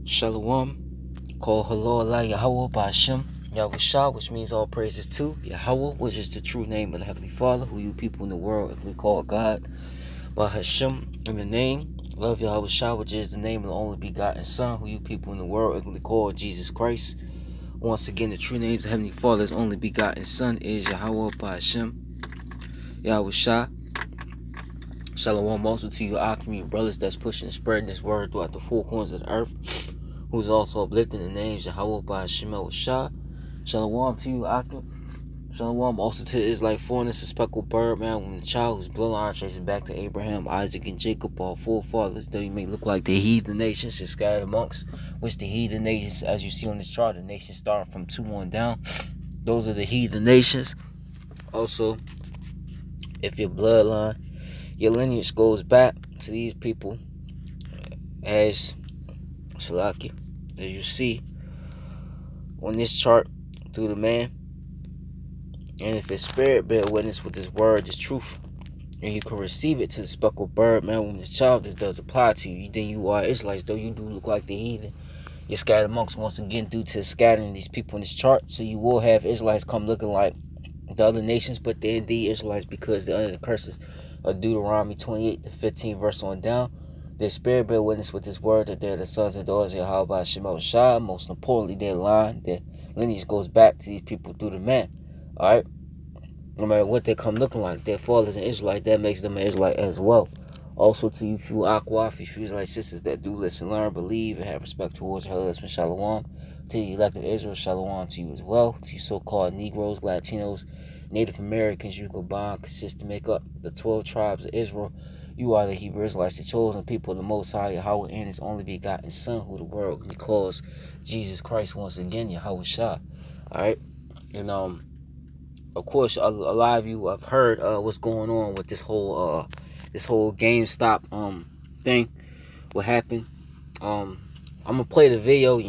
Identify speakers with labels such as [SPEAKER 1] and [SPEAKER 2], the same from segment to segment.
[SPEAKER 1] Shalom. Call hello Allah Yahweh Ba'Shem Yahushua, which means all praises to Yahweh, which is the true name of the Heavenly Father, who you people in the world we call God. Bahashem, in the name of Yahushua, which is the name of the only begotten Son, who you people in the world we call Jesus Christ. Once again, the true names of the Heavenly Father's only begotten Son is Yahweh Ba'Shem Yahushua. Shalom also to you, our community brothers that's pushing and spreading this word throughout the four corners of the earth, who's also uplifting the names Yahweh by Shemel Shah. Shalom to you, Akim. Shalom also to the Israelite foreigners, the speckled bird, man, when the child whose bloodline traces back to Abraham, Isaac, and Jacob, our forefathers, though you may look like the heathen nations, just scattered amongst which the heathen nations, as you see on this chart, the nations starting from 2 on down. Those are the heathen nations. Also, if your bloodline, your lineage goes back to these people, as Salaki, as you see on this chart through the man, and if his spirit bear witness with his word, this truth, and you can receive it to the speckled bird, man, when the child this does apply to you, then you are Israelites, though you do look like the heathen. You're scattered amongst, once again, due to scattering these people in this chart, so you will have Israelites come looking like the other nations, but they're indeed Israelites because they're under the curses of Deuteronomy 28 to 15 verse on down. Their spirit bear witness with his word that they're the sons and daughters of Yahweh Shemel Shah. Most importantly, their lineage goes back to these people through the man. Alright? No matter what they come looking like, their fathers an Israelite, that makes them an Israelite as well. Also to you few Aquaf, you few Israelite sisters that do listen, learn, believe, and have respect towards your husband, Shalom. To the elect of Israel, Shalom to you as well. To you so-called Negroes, Latinos, Native Americans, you combine, consist to make up the 12 tribes of Israel. You are the Hebrew Israelites, the chosen people of the Most High, Yahweh, and His only begotten Son, who the world calls Jesus Christ once again, Yahweh Shah. Alright? And, of course, a lot of you have heard what's going on with this whole GameStop thing. What happened? I'm gonna play the video.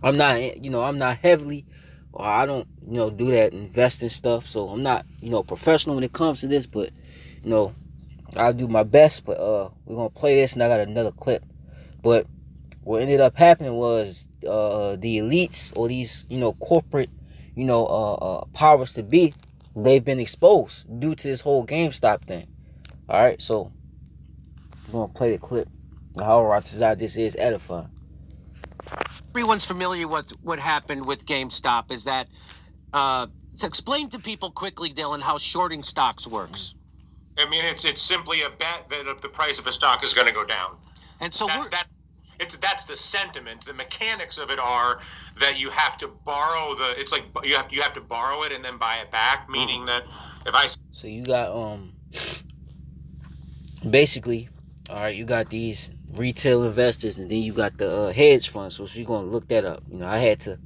[SPEAKER 1] I'm not heavily, or I don't do that investing stuff. So I'm not professional when it comes to this, but I'll do my best. But we're gonna play this, and I got another clip. But what ended up happening was the elites, or these corporate powers to be, they've been exposed due to this whole GameStop thing. All right, so I'm gonna play the clip. How this is edifying.
[SPEAKER 2] Everyone's familiar with what happened with GameStop. Is that to explain to people quickly, Dylan, how shorting stocks works?
[SPEAKER 3] I mean, it's simply a bet that the price of a stock is going to go down.
[SPEAKER 2] And so
[SPEAKER 3] that's the sentiment. The mechanics of it are that you have to borrow it's like you have to borrow it and then buy it back. Meaning that if I
[SPEAKER 1] so you got basically, all right, you got these retail investors, and then you got the hedge funds. So if you're gonna look that up, I had to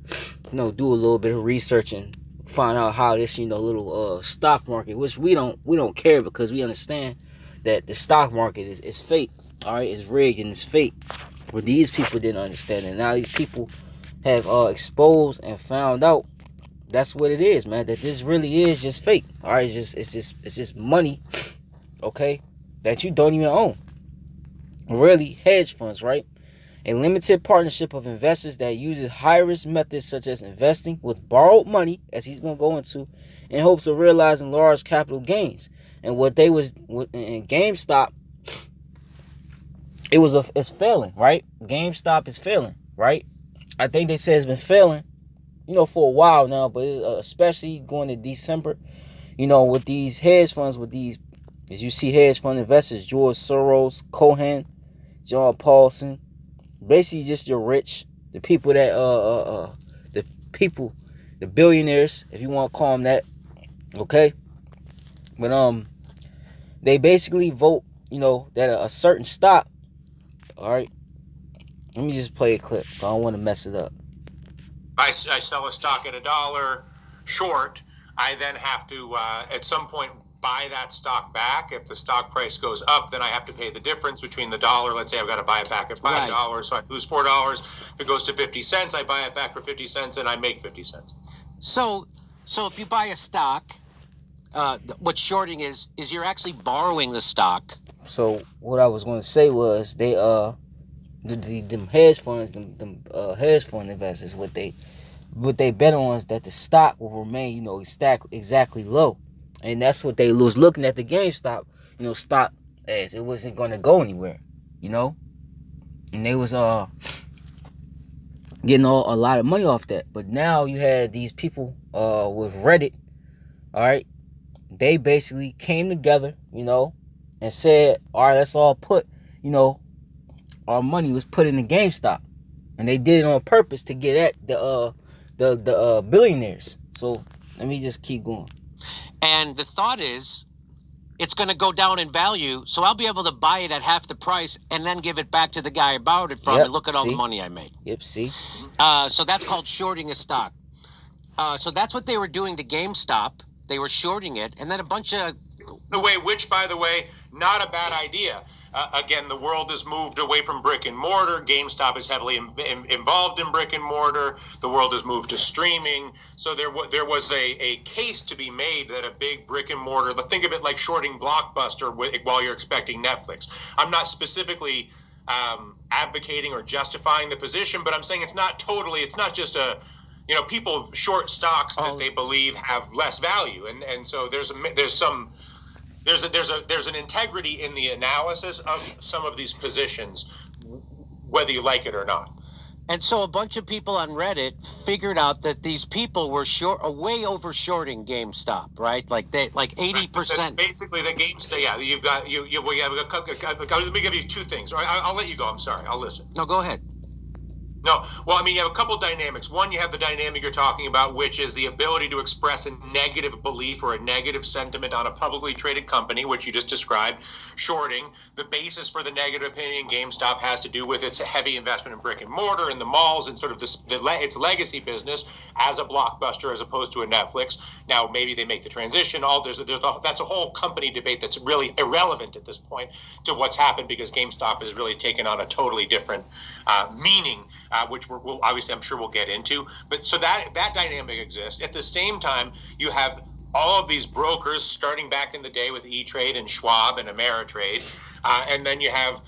[SPEAKER 1] do a little bit of research and find out how this little stock market, which we don't care, because we understand that the stock market is fake. All right, it's rigged and it's fake. But these people didn't understand it. Now these people have exposed and found out that's what it is, man. That this really is just fake. All right, it's just money, okay, that you don't even own. Really, hedge funds, right? A limited partnership of investors that uses high-risk methods such as investing with borrowed money, as he's going to go into, in hopes of realizing large capital gains. And what they was in GameStop, it's failing, right? GameStop is failing, right? I think they say it's been failing, for a while now, but especially going to December, with these hedge funds, with these, as you see, hedge fund investors, George Soros, Cohen, John Paulson, basically just your rich, the people that the billionaires, if you want to call them that, okay. But they basically vote, that a certain stock. All right, let me just play a clip. I don't want to mess it up.
[SPEAKER 3] I sell a stock at $1 short, I then have to at some point buy that stock back. If the stock price goes up, then I have to pay the difference between the dollar. Let's say I've got to buy it back at $5, right. So I lose $4. If it goes to 50 cents, I buy it back for 50 cents, and I make 50 cents.
[SPEAKER 2] So if you buy a stock, what shorting is you're actually borrowing the stock.
[SPEAKER 1] So what I was going to say was they them hedge funds, them hedge fund investors, what they bet on is that the stock will remain, exactly low, and that's what they was looking at the GameStop, stock as it wasn't gonna go anywhere, you know, and they was getting a lot of money off that. But now you had these people with Reddit, all right, they basically came together, and said, all right, let's all put, our money was put in the GameStop, and they did it on purpose to get at the billionaires. So let me just keep going.
[SPEAKER 2] And the thought is it's going to go down in value, so I'll be able to buy it at half the price and then give it back to the guy I borrowed it from.
[SPEAKER 1] Yep,
[SPEAKER 2] and look at all the
[SPEAKER 1] see?
[SPEAKER 2] money I made.
[SPEAKER 1] Yep, see?
[SPEAKER 2] So that's called shorting a stock. So that's what they were doing to GameStop. They were shorting it, and then a bunch of
[SPEAKER 3] which, by the way, not a bad idea. Again, the world has moved away from brick and mortar. GameStop is heavily involved in brick and mortar. The world has moved to streaming. So there was a case to be made that a big brick and mortar, think of it like shorting Blockbuster while you're expecting Netflix. I'm not specifically advocating or justifying the position, but I'm saying it's not just people short stocks that they believe have less value. And so there's an integrity in the analysis of some of these positions, whether you like it or not.
[SPEAKER 2] And so a bunch of people on Reddit figured out that these people were way over shorting GameStop, right? Like 80%.
[SPEAKER 3] Basically, the GameStop. Yeah, you've got you. We have let me give you two things. I'll let you go. I'm sorry. I'll listen.
[SPEAKER 2] No, go ahead.
[SPEAKER 3] No, well, I mean, you have a couple dynamics. One, you have the dynamic you're talking about, which is the ability to express a negative belief or a negative sentiment on a publicly traded company, which you just described, shorting. The basis for the negative opinion in GameStop has to do with its heavy investment in brick and mortar and the malls and sort of its legacy business as a Blockbuster as opposed to a Netflix. Now, maybe they make the transition. That's a whole company debate that's really irrelevant at this point to what's happened, because GameStop has really taken on a totally different meaning. Which we'll obviously, I'm sure we'll get into. But so that dynamic exists. At the same time, you have all of these brokers starting back in the day with E-Trade and Schwab and Ameritrade. And then you have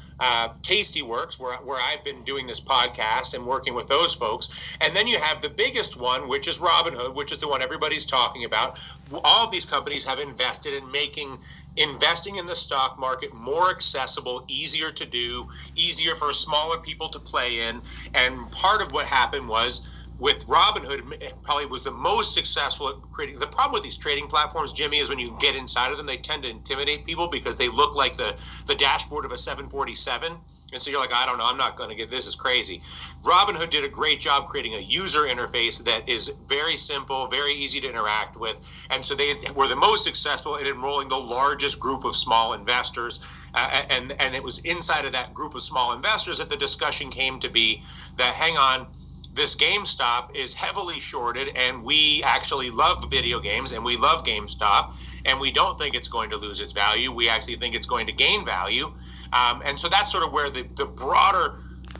[SPEAKER 3] Tastyworks, where I've been doing this podcast and working with those folks. And then you have the biggest one, which is Robinhood, which is the one everybody's talking about. All of these companies have invested in making investing in the stock market more accessible, easier to do, easier for smaller people to play in. And part of what happened was, with Robinhood, it probably was the most successful at creating. The problem with these trading platforms, Jimmy, is when you get inside of them, they tend to intimidate people because they look like the dashboard of a 747. And so you're like, I don't know, I'm not going to get this. Is crazy. Robinhood did a great job creating a user interface that is very simple, very easy to interact with. And so they were the most successful in enrolling the largest group of small investors. And it was inside of that group of small investors that the discussion came to be that, hang on, this GameStop is heavily shorted, and we actually love video games, and we love GameStop, and we don't think it's going to lose its value. We actually think it's going to gain value. And so that's sort of where the broader,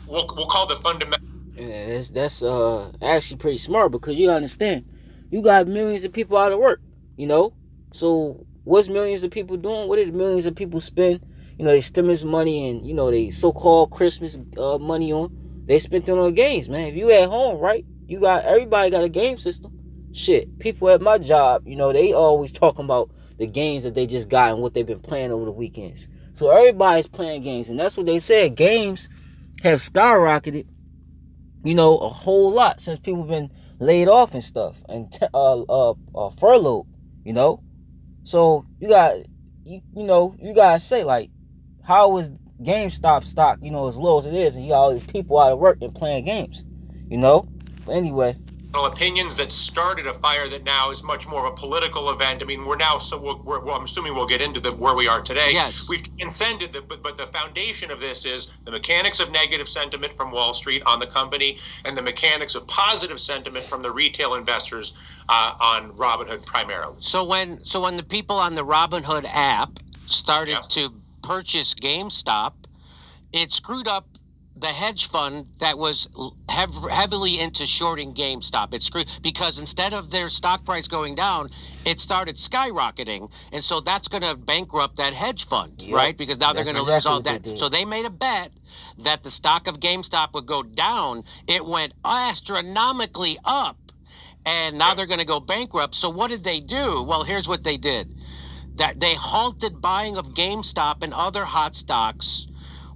[SPEAKER 3] we'll call the fundamental.
[SPEAKER 1] Yeah, that's actually pretty smart, because you understand, you got millions of people out of work, So what's millions of people doing? What did millions of people spend? They stimulus money and they so-called Christmas money on. They spent it on games, man. If you at home, right? Everybody got a game system. Shit, people at my job, they always talking about the games that they just got and what they've been playing over the weekends. So everybody's playing games, and that's what they said. Games have skyrocketed, a whole lot since people been laid off and stuff and furloughed, So you gotta say, like, how is GameStop stock, as low as it is, and you got all these people out of work and playing games, But anyway,
[SPEAKER 3] opinions that started a fire that now is much more of a political event. I mean, we're now, I'm assuming we'll get into where we are today.
[SPEAKER 2] Yes.
[SPEAKER 3] We've transcended but the foundation of this is the mechanics of negative sentiment from Wall Street on the company, and the mechanics of positive sentiment from the retail investors on Robinhood primarily.
[SPEAKER 2] So when the people on the Robinhood app started to purchase GameStop, it screwed up the hedge fund that was heavily into shorting GameStop. It's because instead of their stock price going down, it started skyrocketing, and so that's going to bankrupt that hedge fund,
[SPEAKER 1] Yep.
[SPEAKER 2] right? Because now they're
[SPEAKER 1] That's
[SPEAKER 2] going to lose
[SPEAKER 1] exactly
[SPEAKER 2] all
[SPEAKER 1] what they
[SPEAKER 2] that.
[SPEAKER 1] did.
[SPEAKER 2] So they made a bet that the stock of GameStop would go down. It went astronomically up, and now they're going to go bankrupt. So what did they do? Well, here's what they did: that they halted buying of GameStop and other hot stocks,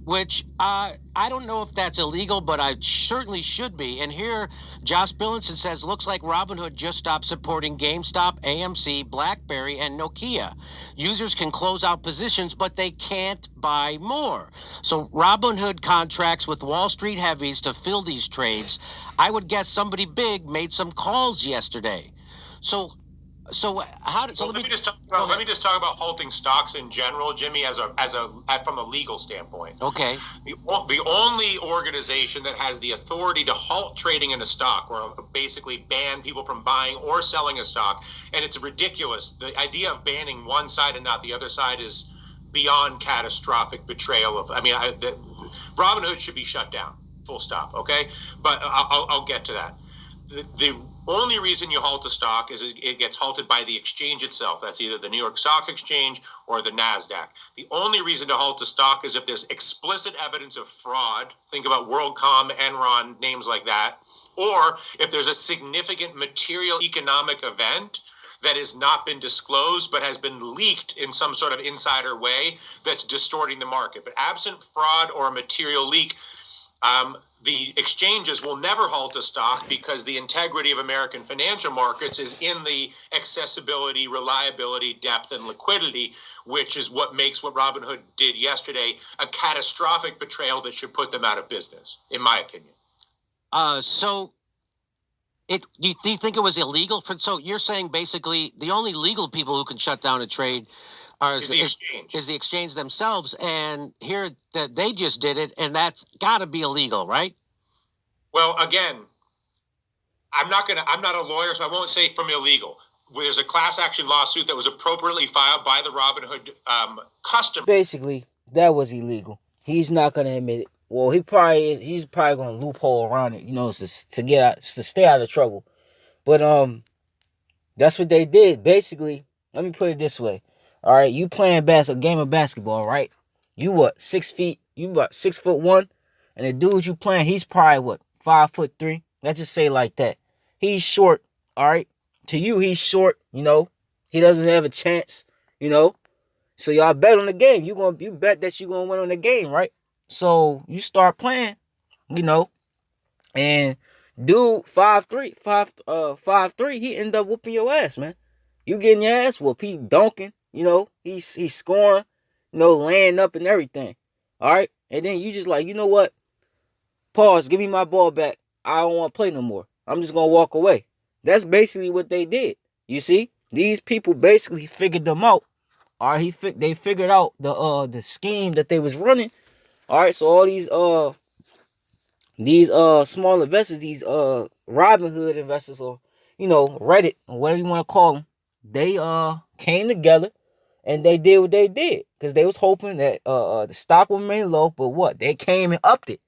[SPEAKER 2] which I don't know if that's illegal, but I certainly should be. And here, Josh Billinson says, looks like Robinhood just stopped supporting GameStop, AMC, BlackBerry, and Nokia. Users can close out positions, but they can't buy more. So Robinhood contracts with Wall Street heavies to fill these trades. I would guess somebody big made some calls yesterday. So how did? So
[SPEAKER 3] Well, let me just talk about halting stocks in general, Jimmy, from a legal standpoint.
[SPEAKER 2] Okay.
[SPEAKER 3] The only organization that has the authority to halt trading in a stock, or basically ban people from buying or selling a stock, and it's ridiculous. The idea of banning one side and not the other side is beyond catastrophic betrayal of. I mean, Robinhood should be shut down. Full stop. Okay, but I'll get to that. The only reason you halt a stock is it gets halted by the exchange itself. That's either the New York Stock Exchange or the NASDAQ. The only reason to halt a stock is if there's explicit evidence of fraud. Think about WorldCom, Enron, names like that. Or if there's a significant material economic event that has not been disclosed but has been leaked in some sort of insider way that's distorting the market. But absent fraud or a material leak, the exchanges will never halt a stock because the integrity of American financial markets is in the accessibility, reliability, depth, and liquidity, which is what makes what Robinhood did yesterday a catastrophic betrayal that should put them out of business, in my opinion.
[SPEAKER 2] So do you think it was illegal for? So you're saying basically the only legal people who can shut down a trade
[SPEAKER 3] is the exchange.
[SPEAKER 2] Is the exchange themselves, and here that they just did it, and that's got to be illegal, right?
[SPEAKER 3] Well, again, I'm not a lawyer, so I won't say from illegal. There's a class action lawsuit that was appropriately filed by the Robinhood customer.
[SPEAKER 1] Basically, that was illegal. He's not gonna admit it. Well, he probably is. He's probably gonna loophole around it, to get out, to stay out of trouble. But that's what they did. Basically, let me put it this way. All right, you playing a game of basketball, right? You what, 6 feet? You what, 6'1"? And the dude you playing, he's probably what, 5'3"? Let's just say like that. He's short, all right? To you, he's short, He doesn't have a chance, you know? So y'all bet on the game. You bet that you gonna win on the game, right? So you start playing, you know, and dude 5'3", he end up whooping your ass, man. You getting your ass whooped. He dunking, he's scoring, laying up and everything. Alright? And then you just like, you know what? Pause, give me my ball back. I don't want to play no more. I'm just gonna walk away. That's basically what they did. You see? These people basically figured them out. Alright, they figured out the scheme that they was running. Alright, so all these small investors, these Robinhood investors, or Reddit or whatever you want to call them, they came together and they did what they did because they was hoping that the stock would remain low, but what, they came and upped it.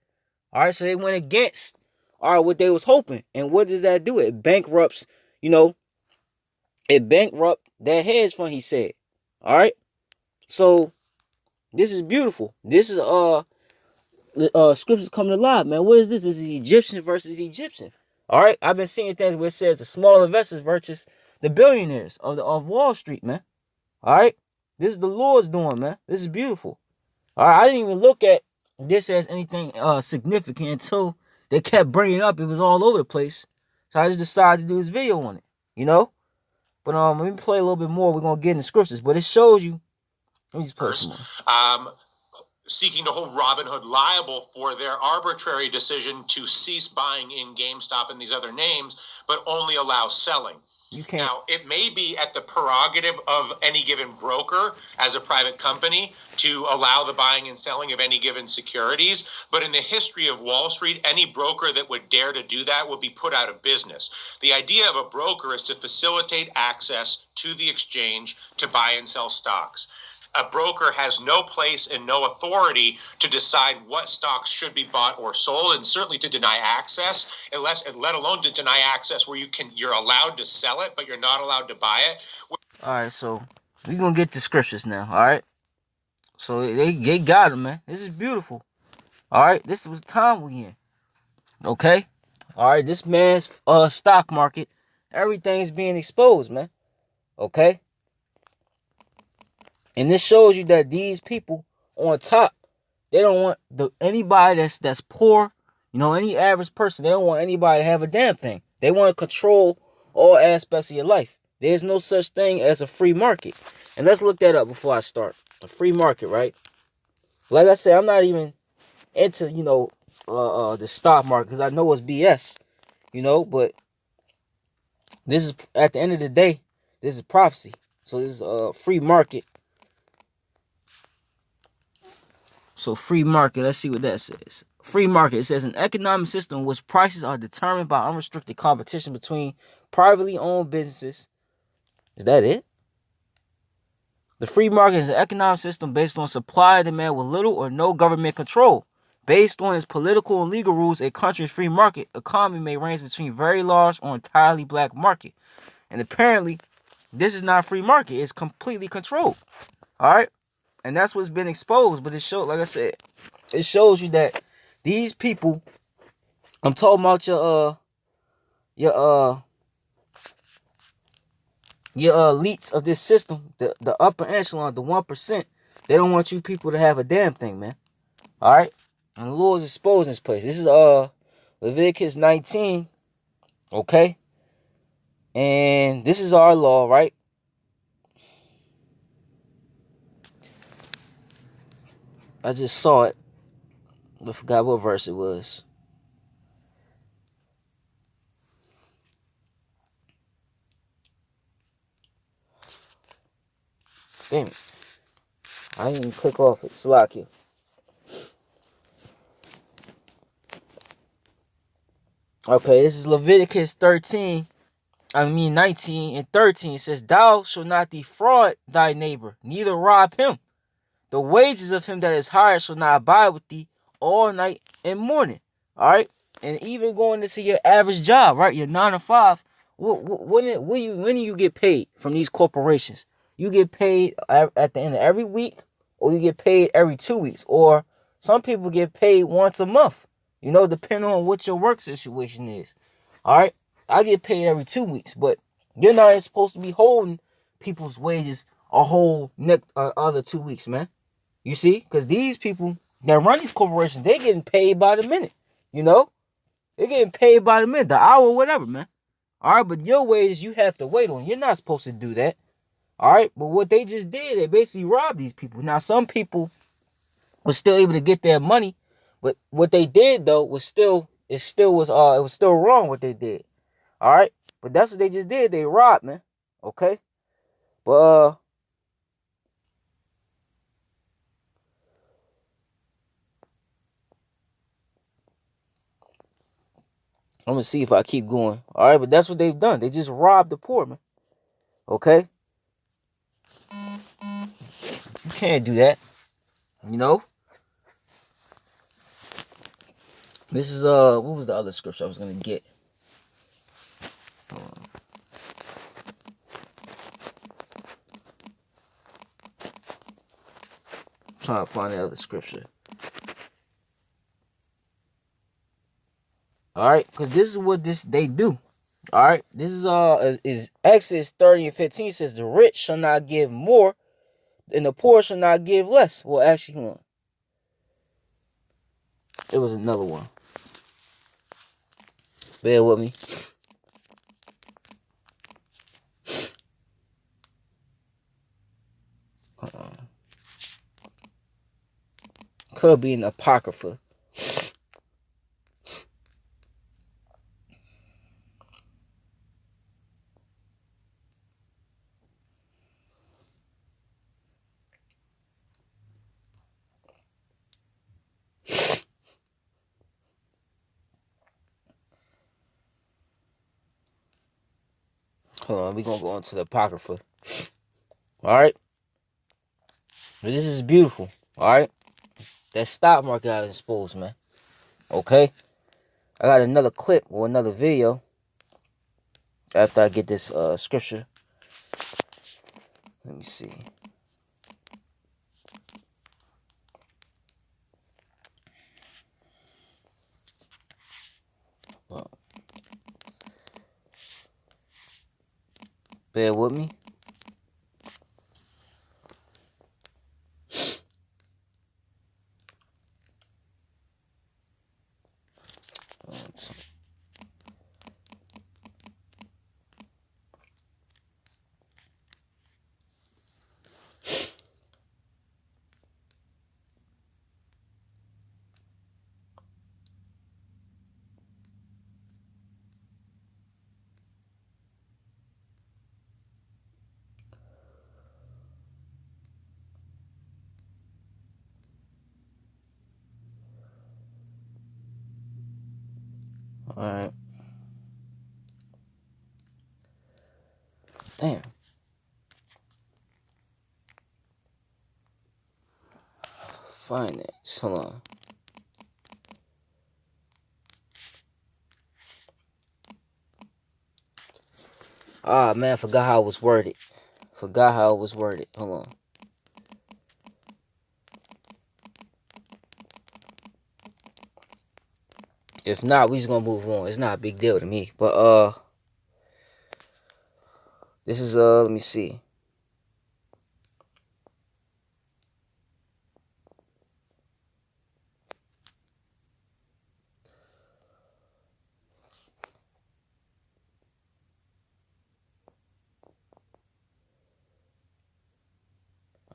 [SPEAKER 1] All right, so they went against what they was hoping, and what does that do? It bankrupts, it bankrupt that hedge fund. He said, all right, so this is beautiful. This is scriptures coming alive, man. What is this? This is Egyptian versus Egyptian. All right, I've been seeing things where it says the small investors versus the billionaires of Wall Street, man. All right, this is the Lord's doing, man. This is beautiful. All right, I didn't even look at this as anything significant until they kept bringing it up. It was all over the place, so I just decided to do this video on it, But let me play a little bit more. We're gonna get into scriptures, but it shows you. Let me just play some more.
[SPEAKER 3] Seeking to hold Robinhood liable for their arbitrary decision to cease buying in GameStop and these other names, but only allow selling.
[SPEAKER 1] You can't.
[SPEAKER 3] Now, it may be at the prerogative of any given broker as a private company to allow the buying and selling of any given securities, but in the history of Wall Street, any broker that would dare to do that would be put out of business. The idea of a broker is to facilitate access to the exchange to buy and sell stocks. A broker has no place and no authority to decide what stocks should be bought or sold, and certainly to deny access, let alone to deny access where you're allowed to sell it, but you're not allowed to buy it.
[SPEAKER 1] All right, so we gonna get to scriptures now. All right, so they got him, man. This is beautiful. All right, this was time we in. Okay, all right, this man's stock market, everything's being exposed, man. Okay, and this shows you that these people on top, they don't want anybody that's poor, any average person. They don't want anybody to have a damn thing. They want to control all aspects of your life. There's no such thing as a free market. And let's look that up before I start. A free market, right? Like I said, I'm not even into the stock market because I know it's BS. But this is, at the end of the day, this is prophecy. So this is a free market. So free market, let's see what that says. Free market, it says an economic system in which prices are determined by unrestricted competition between privately owned businesses. Is that it? The free market is an economic system based on supply and demand with little or no government control. Based on its political and legal rules, a country's free market economy may range between very large or entirely black market. And apparently, this is not a free market. It's completely controlled. All right? And that's what's been exposed. But it shows, like I said, it shows you that these people, I'm talking about your elites of this system, the upper echelon, the 1%, they don't want you people to have a damn thing, man. All right? And the Lord is exposing this place. This is Leviticus 19, okay? And this is our law, right? I just saw it. I forgot what verse it was. Damn it. I didn't even click off it. Slack you. Okay, this is Leviticus 19 and 13. It says, thou shalt not defraud thy neighbor, neither rob him. The wages of him that is hired shall not abide with thee all night and morning. All right? And even going into your average job, right? Your 9 to 5. When do you get paid from these corporations? You get paid at the end of every week, or you get paid every 2 weeks, or some people get paid once a month. Depending on what your work situation is. All right? I get paid every 2 weeks, but you're not even supposed to be holding people's wages a whole other 2 weeks, man. You see? Because these people that run these corporations, they getting paid by the minute. They're getting paid by the minute, the hour, whatever, man. All right, but your wages, you have to wait on. You're not supposed to do that. All right, but what they just did, they basically robbed these people. Now, some people were still able to get their money, but what they did though was it was still wrong what they did. All right, but that's what they just did. They robbed, man. Okay, but I'm gonna see if I keep going. All right, but that's what they've done. They just robbed the poor, man. Okay, you can't do that. You know. This is what was the other scripture I was gonna get? I'm trying to find the other scripture. All right, because this is what they do. All right, this is Exodus 30 and 15 says the rich shall not give more, and the poor shall not give less. Well, actually, hold on. It was another one. Bear with me. Could be an apocrypha. Hold on, we're gonna go into the apocrypha. All right. But this is beautiful. Alright? That stock market got exposed, man. Okay? I got another clip or another video after I get this scripture. Let me see. Bear with me. Alright. Damn. Finance. Hold on. Ah, man, I forgot how it was worded. Forgot how it was worded. Hold on. If not, we just gonna move on. It's not a big deal to me. But this is let me see.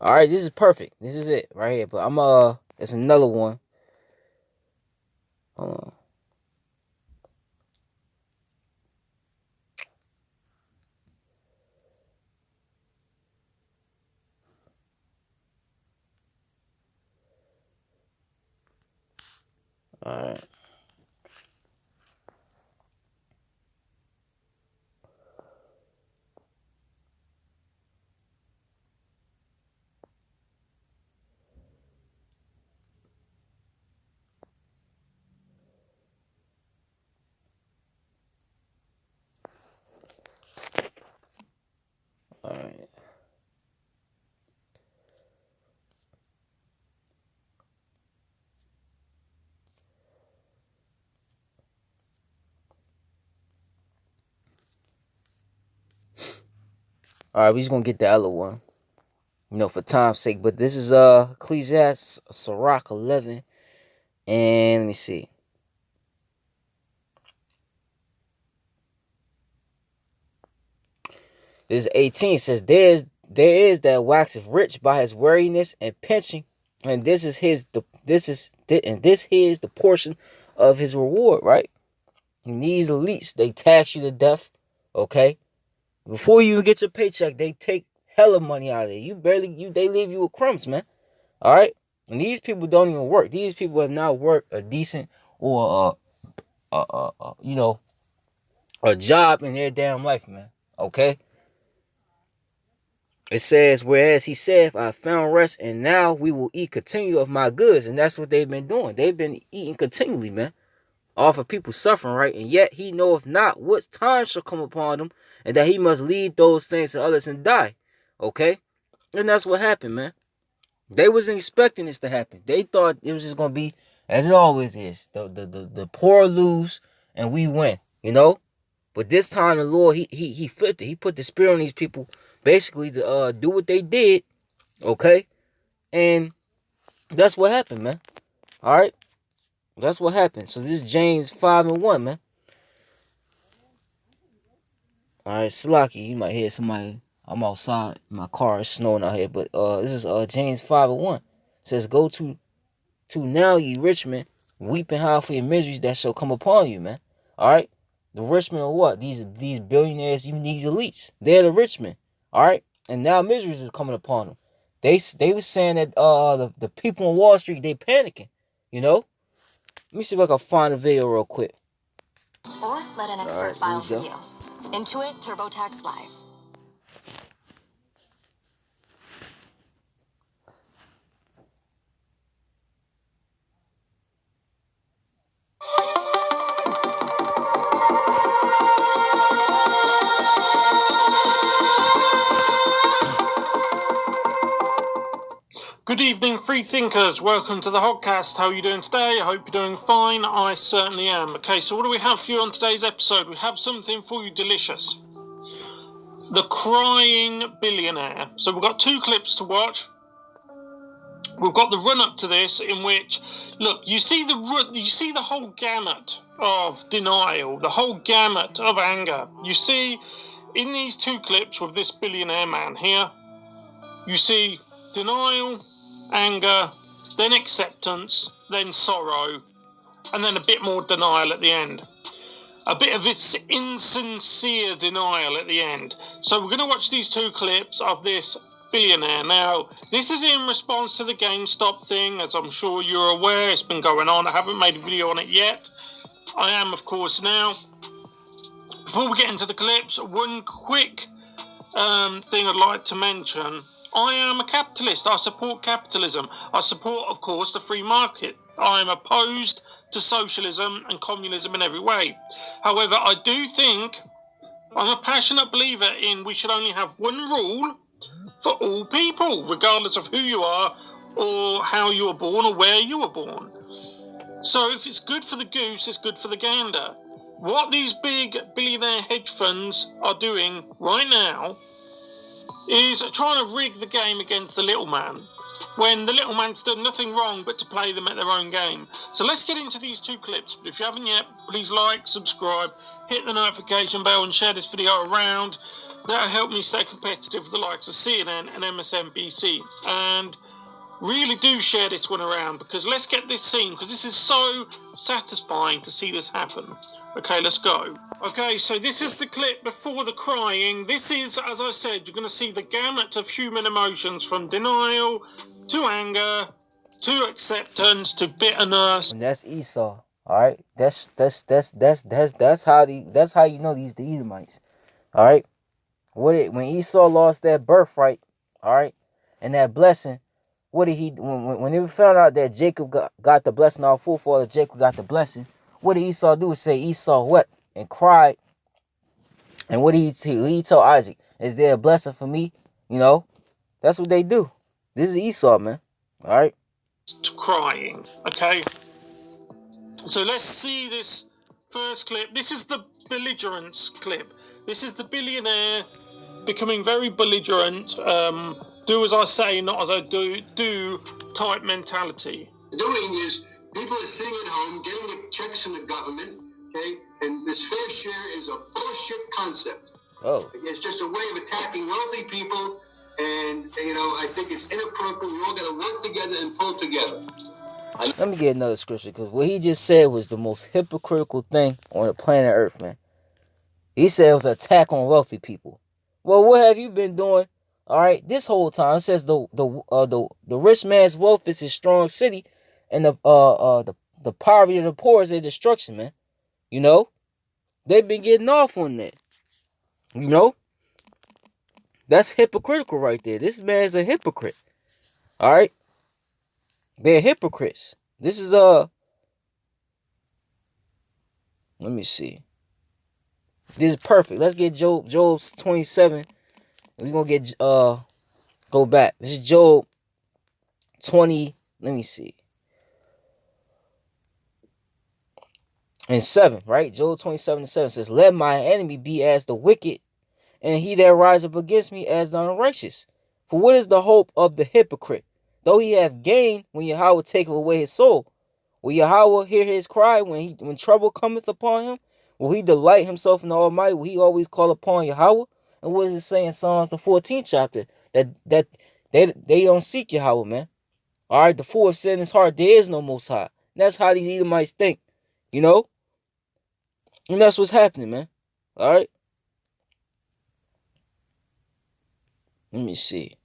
[SPEAKER 1] Alright, this is perfect. This is it right here. But it's another one. Hold on. Alright. Alright. Alright, we just gonna get the other one. For time's sake. But this is Ecclesiastes Sirach 11. And let me see. This is 18. It says there is that waxeth rich by his weariness and pinching, and this is the portion of his reward, right? And these elites, they tax you to death, okay? Before you even get your paycheck, they take hella money out of it. They leave you with crumbs, man. All right, and these people don't even work. These people have not worked a decent or a job in their damn life, man. Okay. It says, whereas he saith, I found rest, and now we will eat continue of my goods. And that's what they've been doing. They've been eating continually, man. Off of people suffering, right? And yet he knoweth not what time shall come upon them, and that he must lead those things to others and die. Okay? And that's what happened, man. They wasn't expecting this to happen. They thought it was just gonna be as it always is. The poor lose and we win, But this time the Lord he flipped it. He put the spirit on these people basically to do what they did, okay? And that's what happened, man. Alright? That's what happened. So this is James 5:1, man. Alright, Slocky, you might hear somebody. I'm outside in my car, it's snowing out here, but this is James 5:1. It says, go to now, ye rich men, weep and howl for your miseries that shall come upon you, man. Alright? The rich men are what? These billionaires, even these elites. They're the rich men. Alright? And now miseries is coming upon them. They was saying that the people on Wall Street, they panicking. Let me see if I can find a video real quick.
[SPEAKER 4] Or let an expert file for you. Intuit TurboTax Live.
[SPEAKER 5] free thinkers, welcome to the Hotcast. How are you doing today? I hope you're doing fine. I certainly am. Okay, so what do we have for you on today's episode? We have something for you delicious. The Crying Billionaire. So we've got 2 clips to watch. We've got the run-up to this, in which, look, you see the whole gamut of denial, the whole gamut of anger. You see, in these 2 clips with this billionaire man here, you see denial, anger, then acceptance, then sorrow, and then a bit more denial at the end. A bit of this insincere denial at the end. So we're going to watch these 2 clips of this billionaire. Now, this is in response to the GameStop thing, as I'm sure you're aware. It's been going on. I haven't made a video on it yet. I am, of course, now. Before we get into the clips, one quick thing I'd like to mention. I am a capitalist. I support capitalism. I support, of course, the free market. I am opposed to socialism and communism in every way. However, I do think I'm a passionate believer in we should only have one rule for all people, regardless of who you are or how you were born or where you were born. So if it's good for the goose, it's good for the gander. What these big billionaire hedge funds are doing right now is trying to rig the game against the little man, when the little man's done nothing wrong but to play them at their own game. So let's get into these 2 clips. But if you haven't yet, please like, subscribe, hit the notification bell and share this video around. That'll help me stay competitive with the likes of CNN and MSNBC. And really do share this one around, because let's get this seen, because this is so satisfying to see this happen. Okay, let's go. Okay, so this is the clip before the crying. This is, as I said, you're going to see the gamut of human emotions, from denial to anger to acceptance to bitterness.
[SPEAKER 1] And that's Esau. All right, that's how you know these the Edomites. All right, when Esau lost that birthright, all right, and that blessing, what did he when they found out that Jacob got the blessing, our forefather Jacob got the blessing? What did Esau do? Say Esau wept and cried. And what did he tell Isaac? Is there a blessing for me? You know, that's what they do. This is Esau, man. All right.
[SPEAKER 5] Crying. Okay. So let's see this first clip. This is the belligerence clip. This is the billionaire becoming very belligerent. Do as I say, not as I do type mentality.
[SPEAKER 6] Doing is people are sitting at home getting the checks from the government, okay? And this fair share is a bullshit concept.
[SPEAKER 1] Oh.
[SPEAKER 6] It's just a way of attacking wealthy people, and I think it's inappropriate. We all got to work together and pull together.
[SPEAKER 1] Let me get another scripture, because what he just said was the most hypocritical thing on the planet Earth, man. He said it was an attack on wealthy people. Well, what have you been doing? All right, this whole time it says the rich man's wealth is his strong city, and the poverty of the poor is their destruction, man. You know, they've been getting off on that. You know, that's hypocritical right there. This man's a hypocrite. All right, they're hypocrites. This is let me see. This is perfect. Let's get Job's 27. We're gonna get go back. This is Job 20. Let me see. And 7, right? Job 27:7 says, "Let my enemy be as the wicked, and he that rise up against me as the unrighteous. For what is the hope of the hypocrite? Though he have gained, when Yahweh taketh away his soul. Will Yahweh hear his cry when trouble cometh upon him? Will he delight himself in the Almighty? Will he always call upon Yahweh?" And what does it say in Psalms the 14th chapter? That they don't seek Yahweh, man. All right, the fool have said in his heart, there is no Most High. And that's how these Edomites think, you know? And that's what's happening, man. All right? Let me see.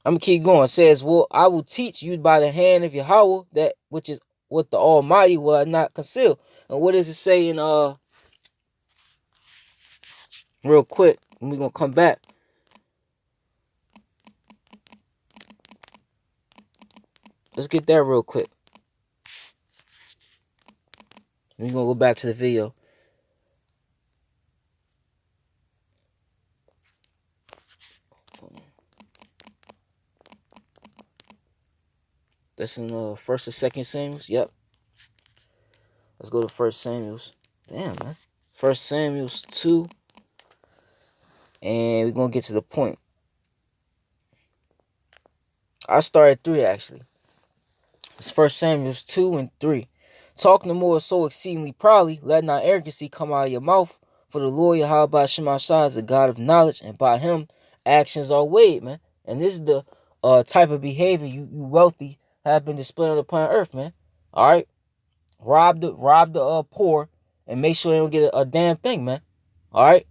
[SPEAKER 1] I'm going to keep going. It says, "Well, I will teach you by the hand of Yahweh, that which is what the Almighty will I not conceal." And what does it say in, real quick, and we're going to come back. Let's get that real quick. We're going to go back to the video. That's in 1st or 2nd Samuels. Yep. Let's go to 1st Samuels. Damn, man. 1st Samuels 2. And we're going to get to the point. I started 3, actually. It's 1st Samuels 2 and 3. Talk no more so exceedingly proudly, let not arrogancy come out of your mouth. For the Lord Yahweh Shemashah is the God of knowledge, and by him actions are weighed, man. And this is the type of behavior you wealthy have been displaying on the planet Earth, man. All right, rob the poor, and make sure they don't get a damn thing, man. All right,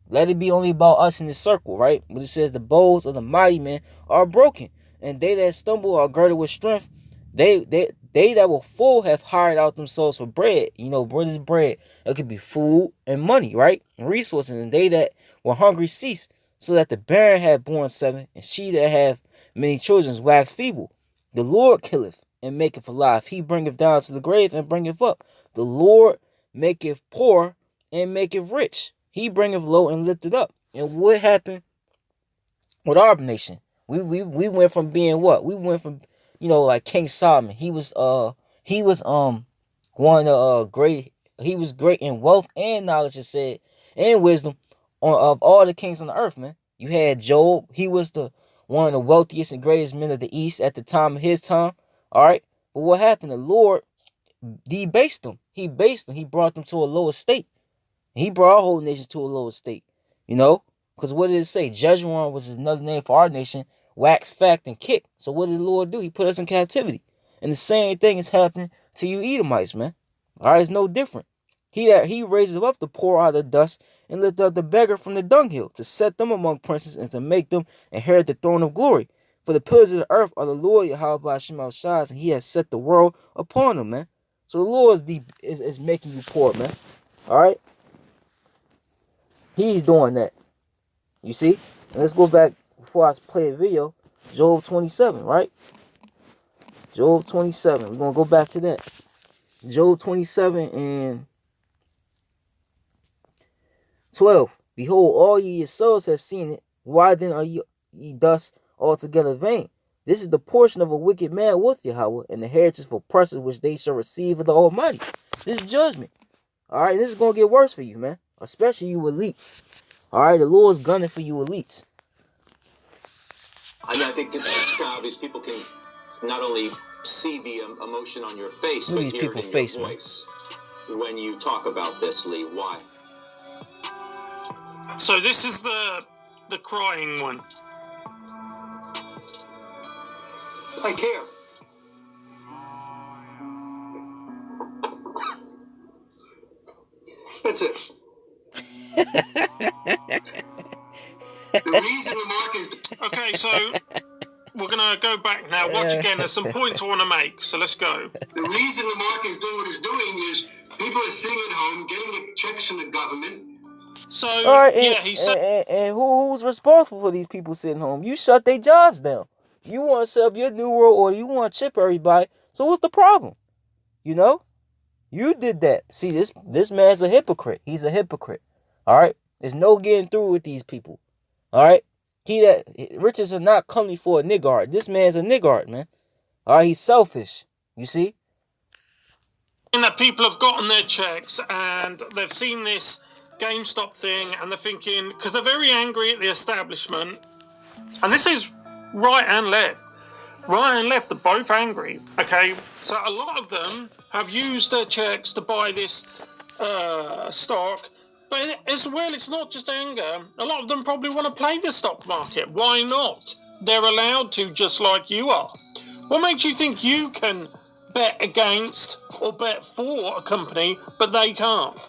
[SPEAKER 1] let it be only about us in this circle, right? But it says the bows of the mighty man are broken, and they that stumble are girded with strength. They that were full have hired out themselves for bread. You know, bread is bread. It could be food and money, right? And resources. And they that were hungry cease, so that the barren had born 7, and she that have many children waxed feeble. The Lord killeth and maketh alive. He bringeth down to the grave and bringeth up. The Lord maketh poor and maketh rich. He bringeth low and lifteth up. And what happened with our nation? We went from being what? We went from, like King Solomon. He was one of the great. He was great in wealth and knowledge, it said, and wisdom of all the kings on the earth, man. You had Job. He was the one of the wealthiest and greatest men of the East at the time of his time. All right, but what happened? The Lord debased him. He based them. He brought them to a lower state. He brought our whole nation to a lower state. Because what did it say? Judgment was another name for our nation. Wax, fact, and kick. So what did the Lord do? He put us in captivity. And the same thing is happening to you Edomites, man. All right, it's no different. He raises up the poor out of the dust and lift up the beggar from the dunghill, to set them among princes and to make them inherit the throne of glory. For the pillars of the earth are the Lord Yahweh Shemashah, and he has set the world upon them, man. So the Lord is making you poor, man. All right? He's doing that. You see? And let's go back before I play a video. Job 27, right? Job 27. We're going to go back to that. Job 27 and 12. Behold, all ye yourselves have seen it. Why then are ye thus altogether vain? This is the portion of a wicked man with Yahweh, and the heritage for oppressors which they shall receive of the Almighty. This is judgment. All right, this is going to get worse for you, man. Especially you elites. All right, the Lord's gunning for you elites.
[SPEAKER 7] I think it's obvious people can not only see the emotion on your face, but hear it in your voice when you talk about this, Lee. Why?
[SPEAKER 5] So this is the crying one.
[SPEAKER 6] I care. That's it. The reason the market...
[SPEAKER 5] Okay, so we're going to go back now. Watch again. There's some points I want to make, so let's go.
[SPEAKER 6] The reason the market is doing what it's doing is people are sitting at home getting the checks from the government.
[SPEAKER 5] So,
[SPEAKER 1] all right,
[SPEAKER 5] yeah, he said...
[SPEAKER 1] And who's responsible for these people sitting home? You shut their jobs down. You want to set up your new world order. You want to chip everybody. So what's the problem? You did that. See, this man's a hypocrite. He's a hypocrite. All right? There's no getting through with these people. All right? Riches are not coming for a niggard. This man's a niggard, man. All right? He's selfish. You see?
[SPEAKER 5] And that people have gotten their checks and they've seen this GameStop thing and they're thinking, because they're very angry at the establishment, and this is right and left. Right and left are both angry, okay? So a lot of them have used their checks to buy this stock, but as well, it's not just anger. A lot of them probably want to play the stock market. Why not? They're allowed to, just like you are. What makes you think you can bet against or bet for a company, but they can't?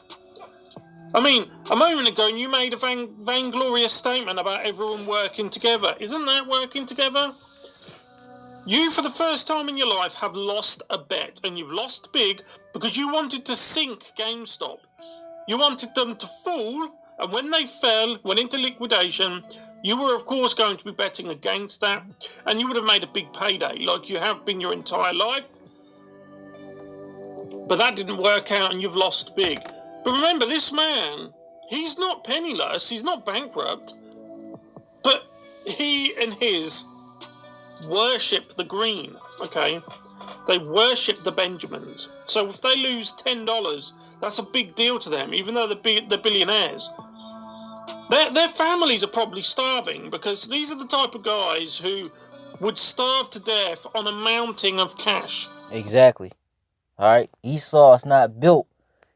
[SPEAKER 5] I mean, a moment ago, you made a vainglorious statement about everyone working together. Isn't that working together? You, for the first time in your life, have lost a bet, and you've lost big because you wanted to sink GameStop. You wanted them to fall, and when they fell, went into liquidation, you were, of course, going to be betting against that, and you would have made a big payday, like you have been your entire life. But that didn't work out, and you've lost big. But remember, this man, he's not penniless, he's not bankrupt, but he and his worship the green, okay? They worship the Benjamins. So if they lose $10, that's a big deal to them, even though they're billionaires. Their families are probably starving, because these are the type of guys who would starve to death on a mounting of cash.
[SPEAKER 1] Exactly. All right. Esau is not built,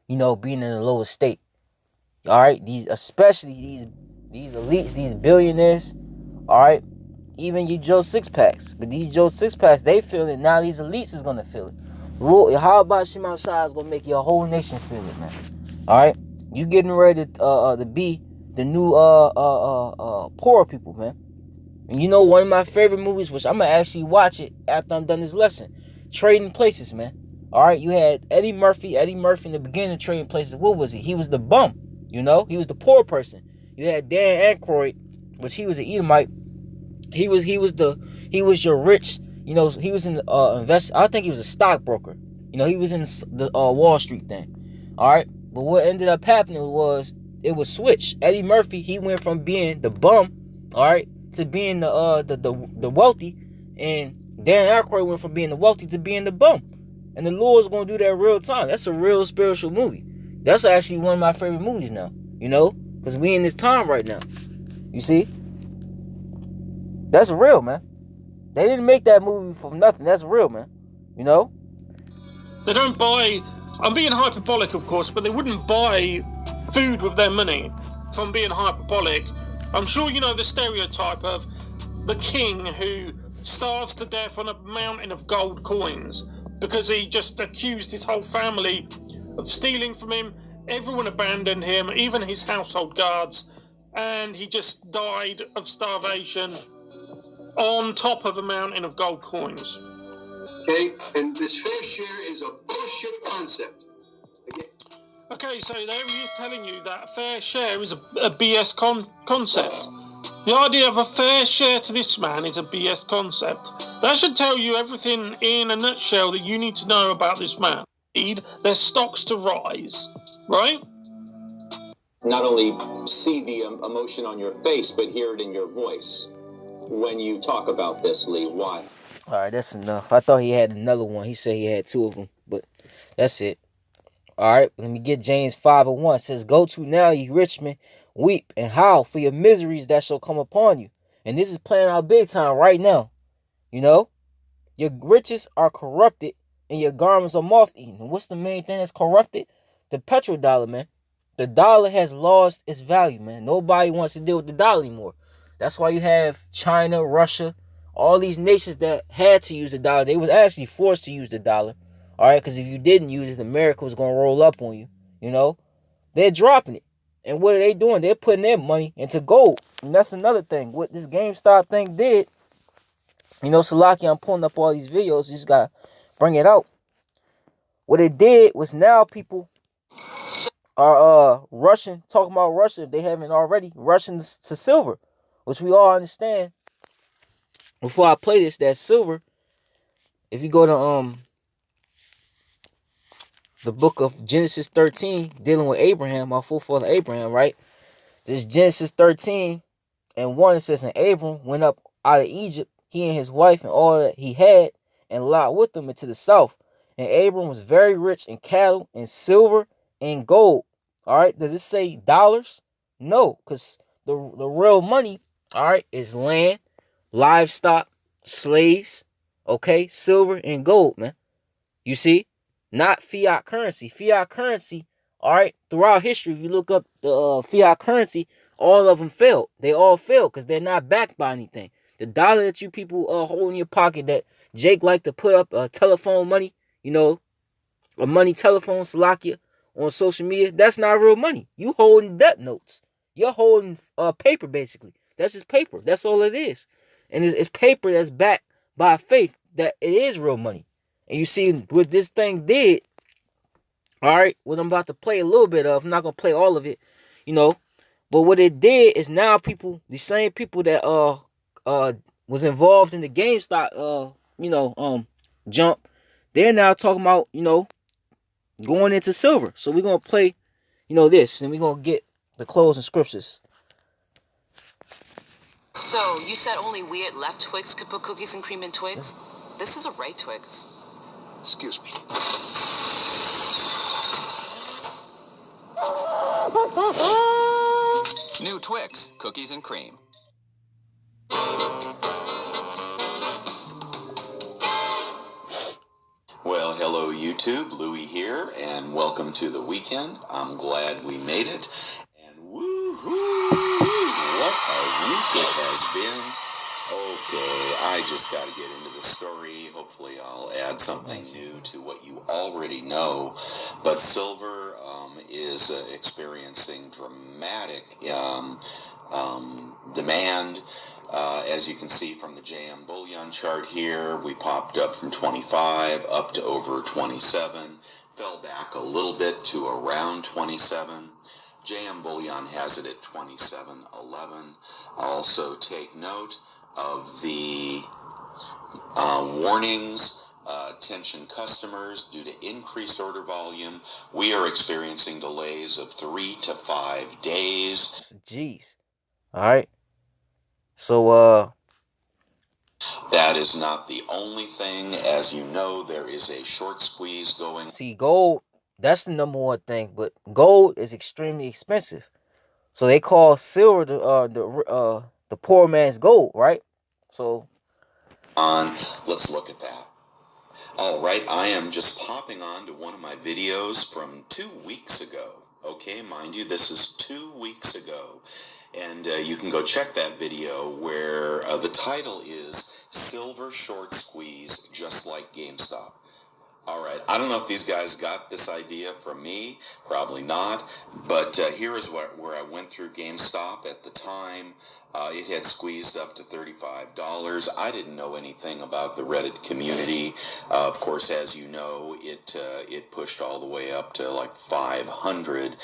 [SPEAKER 1] being in the lower state. All right. Especially these elites, these billionaires. All right. Even you Joe Six-Packs. But these Joe Six-Packs, they feel it. Now these elites is going to feel it. Lord, how about Shimon Shah is going to make your whole nation feel it, man? All right? You getting ready to be the new poor people, man. And you know one of my favorite movies, which I'm going to actually watch it after I'm done this lesson, Trading Places, man. All right? You had Eddie Murphy in the beginning of Trading Places. What was he? He was the bum, He was the poor person. You had Dan Aykroyd, which he was an Edomite. He was your rich, he was in the invest. I think he was a stockbroker. He was in the Wall Street thing. All right, but what ended up happening was it was switched. Eddie Murphy, he went from being the bum, all right, to being the wealthy, and Dan Aykroyd went from being the wealthy to being the bum. And the Lord's gonna do that real time. That's a real spiritual movie. That's actually one of my favorite movies now. Because we in this time right now. You see. That's real, man. They didn't make that movie for nothing. That's real, man.
[SPEAKER 5] They don't buy... I'm being hyperbolic, of course, but they wouldn't buy food with their money. If I'm being hyperbolic, I'm sure you know the stereotype of the king who starves to death on a mountain of gold coins because he just accused his whole family of stealing from him. Everyone abandoned him, even his household guards, and he just died of starvation on top of a mountain of gold coins.
[SPEAKER 6] Okay, and this fair share is a bullshit concept.
[SPEAKER 5] Okay, so there he is telling you that fair share is a BS concept. The idea of a fair share to this man is a BS concept. That should tell you everything in a nutshell that you need to know about this man. Indeed, their stocks to rise, right?
[SPEAKER 7] Not only see the emotion on your face, but hear it in your voice when you talk about this, Lee. Why?
[SPEAKER 1] All right, that's enough. I thought he had another one. He said he had two of them, but that's it. All right, let me get James 5:1. It says, "Go to now, ye rich men, weep and howl for your miseries that shall come upon you." And this is playing out big time right now. Your riches are corrupted and your garments are moth-eaten. And what's the main thing that's corrupted? The petrodollar, man. The dollar has lost its value, man. Nobody wants to deal with the dollar anymore. That's why you have China, Russia, all these nations that had to use the dollar. They was actually forced to use the dollar. All right, because if you didn't use it, America was going to roll up on you. They're dropping it. And what are they doing? They're putting their money into gold. And that's another thing. What this GameStop thing did, Salaki, I'm pulling up all these videos. You just got to bring it out. What it did was now people are talking about Russia, if they haven't already, rushing to silver, which we all understand. Before I play this, that silver, if you go to the book of Genesis 13, dealing with Abraham, our forefather Abraham, right? This Genesis 13 and 1, it says, "And Abram went up out of Egypt, he and his wife and all that he had, and Lot with him into the south. And Abram was very rich in cattle and silver and gold." All right, does it say dollars? No, because the real money, all right, is land, livestock, slaves, okay, silver and gold, man. You see? Not fiat currency. Fiat currency, all right, throughout history, if you look up the fiat currency, all of them failed. They all failed because they're not backed by anything. The dollar that you people hold in your pocket that Jake like to put up telephone money, a money telephone, Salakia, on social media, that's not real money. You holding debt notes. You're holding paper, basically. That's just paper. That's all it is. And it's paper that's backed by faith that it is real money. And you see what this thing did, all right, what I'm about to play a little bit of, I'm not going to play all of it, but what it did is now people, the same people that was involved in the GameStop jump, they're now talking about, going into silver. So we're going to play, this, and we're going to get the closing scriptures.
[SPEAKER 8] So, you said only we at Left Twix could put cookies and cream in Twigs? This is a right Twix.
[SPEAKER 7] Excuse me.
[SPEAKER 8] New Twix, cookies and cream.
[SPEAKER 9] Well, hello YouTube, Louie here, and welcome to the weekend. I'm glad we made it, and woo-hoo, what a week it has been. Okay, I just got to get into the story. Hopefully I'll add something new to what you already know, but silver is experiencing dramatic demand. As you can see from the JM Bullion chart here, we popped up from 25 up to over 27, fell back a little bit to around 27. JM Bullion has it at 27.11. Also take note of the warnings. Attention customers, due to increased order volume, we are experiencing delays of 3 to 5 days.
[SPEAKER 1] Jeez. All right. So,
[SPEAKER 9] that is not the only thing. As you know, there is a short squeeze going.
[SPEAKER 1] See, gold, that's the number one thing, but gold is extremely expensive. So they call silver the poor man's gold, right? So
[SPEAKER 9] Let's look at that. All right, I am just popping on to one of my videos from 2 weeks ago. Okay, mind you, this is 2 weeks ago. And you can go check that video where the title is Silver Short Squeeze, Just Like GameStop. All right, I don't know if these guys got this idea from me, probably not, but here is where I went through GameStop at the time. It had squeezed up to $35. I didn't know anything about the Reddit community. Of course, as you know, it pushed all the way up to like 500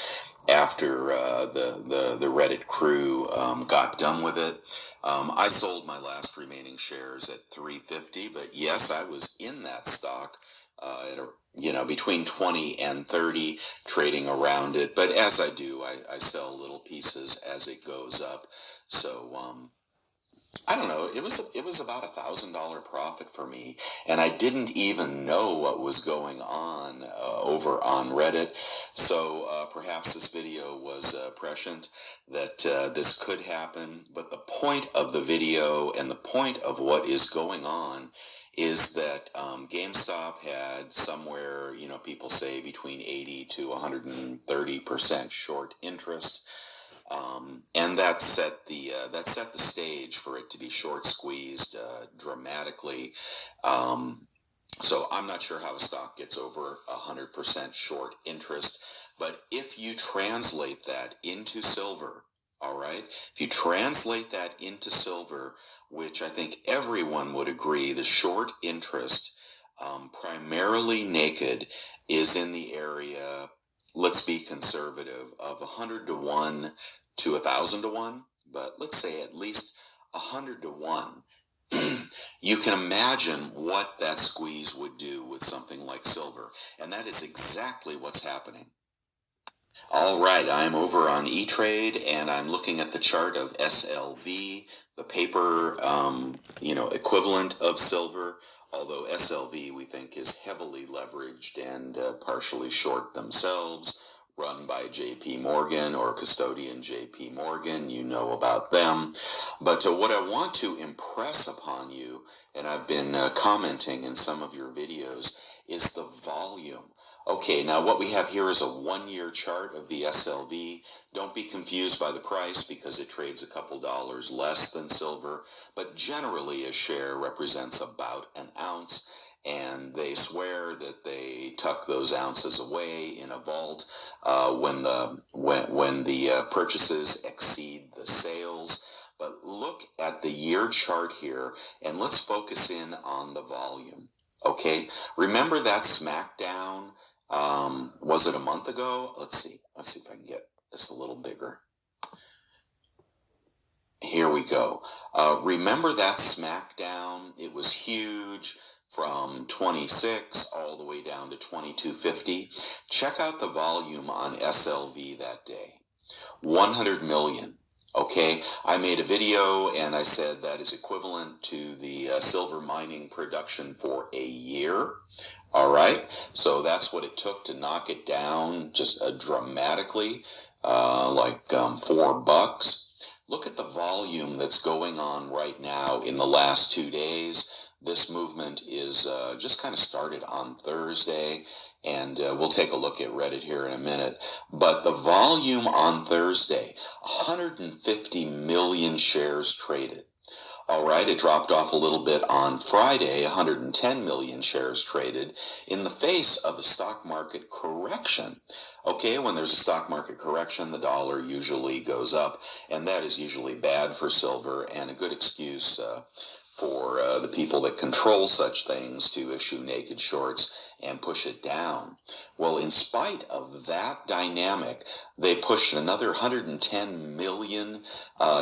[SPEAKER 9] after the Reddit crew got done with it. I sold my last remaining shares at $3.50, but yes, I was in that stock. Between 20 and 30, trading around it. But as I do, I sell little pieces as it goes up. So, I don't know. It was about $1,000 profit for me, and I didn't even know what was going on over on Reddit. So perhaps this video was prescient that this could happen. But the point of the video and the point of what is going on is that GameStop had somewhere, people say between 80 to 130% short interest. And that set the stage for it to be short squeezed dramatically. So I'm not sure how a stock gets over 100% short interest, but if you translate that into silver, all right, if you translate that into silver, which I think everyone would agree, the short interest, primarily naked, is in the area, let's be conservative, of 100 to 1 to 1,000 to 1, but let's say at least 100 to 1. You can imagine what that squeeze would do with something like silver, and that is exactly what's happening. All right, I'm over on E-Trade, and I'm looking at the chart of SLV, the paper, equivalent of silver, although SLV we think is heavily leveraged and partially short themselves, run by JP Morgan or custodian JP Morgan. You know about them. But what I want to impress upon you, and I've been commenting in some of your videos, is the volume. Okay, now what we have here is a 1-year chart of the SLV. Don't be confused by the price because it trades a couple dollars less than silver, but generally a share represents about an ounce, and they swear that they tuck those ounces away in a vault when the purchases exceed the sales. But look at the year chart here, and let's focus in on the volume. Okay, remember that smackdown? Was it a month ago? Let's see if I can get this a little bigger. Here we go. Remember that smackdown? It was huge, from 26 all the way down to 2250. Check out the volume on SLV that day. 100 million. Okay, I made a video and I said that is equivalent to the silver mining production for a year. All right, so that's what it took to knock it down just dramatically, like $4. Look at the volume that's going on right now in the last 2 days. This movement is just kind of started on Thursday, and we'll take a look at Reddit here in a minute. But the volume on Thursday, 150 million shares traded. All right, it dropped off a little bit on Friday, 110 million shares traded in the face of a stock market correction. Okay, when there's a stock market correction, the dollar usually goes up, and that is usually bad for silver and a good excuse for the people that control such things to issue naked shorts and push it down. Well, in spite of that dynamic, they pushed another 110 million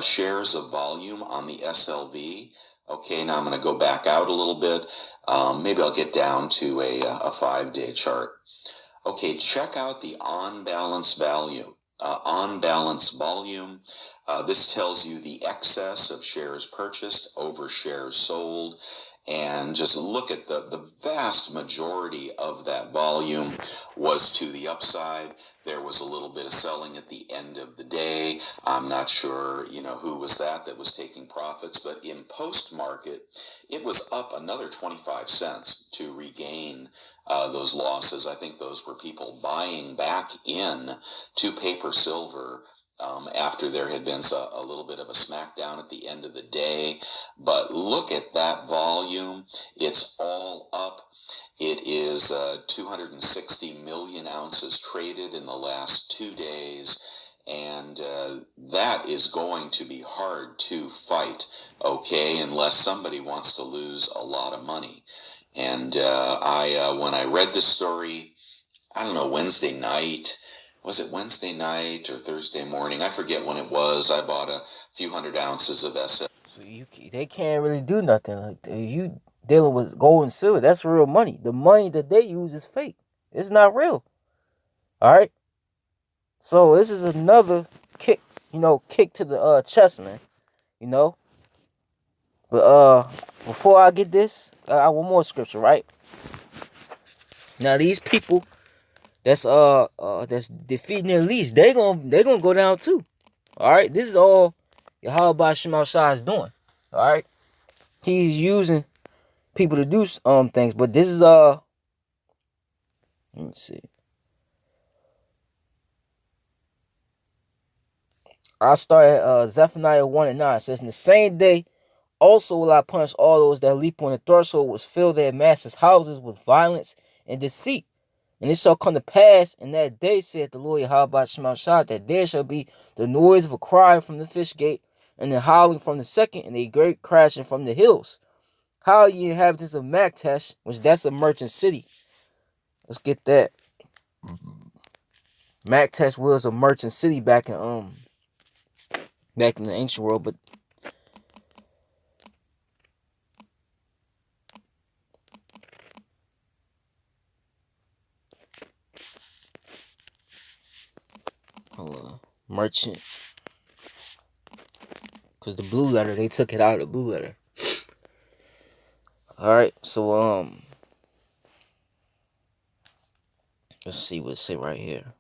[SPEAKER 9] shares of volume on the SLV. Okay, now I'm going to go back out a little bit. Maybe I'll get down to a 5-day chart. Okay, check out the on-balance value. On-balance volume. This tells you the excess of shares purchased over shares sold. And just look at the vast majority of that volume was to the upside. There was a little bit of selling at the end of the day. I'm not sure, who was that was taking profits, but in post-market, it was up another 25 cents to regain those losses. I think those were people buying back in to paper silver after there had been a little bit of a smackdown at the end of the day. But look at that volume. It's all up. It is 260 million ounces traded in the last 2 days. And that is going to be hard to fight, okay, unless somebody wants to lose a lot of money. And when I read this story, I don't know, Wednesday night, was it Wednesday night or Thursday morning? I forget when it was. I bought a few hundred ounces of SF.
[SPEAKER 1] So they can't really do nothing. Like you dealing with gold and silver, that's real money. The money that they use is fake. It's not real. All right. So this is another kick, kick to the chest, man. But before I get this, I want more scripture, right? Now these people that's defeating the least, they gonna go down too. All right, this is all Yahweh Shema Shah is doing. All right, he's using people to do things, but this is let me see. I start at Zephaniah 1:9. It says, in the same day also will I punish all those that leap on the threshold, which fill their masters' houses with violence and deceit. And it shall come to pass in that day, saith the Lord Yahweh Shema Shah, that there shall be the noise of a cry from the fish gate, and the howling from the second, and a great crashing from the hills. How ye inhabitants of Maktesh, which that's a merchant city. Let's get that. Maktesh was a merchant city back in the ancient world, but hold on. Merchant. Because the blue letter, they took it out of the blue letter. Alright, so let's see what it say right here.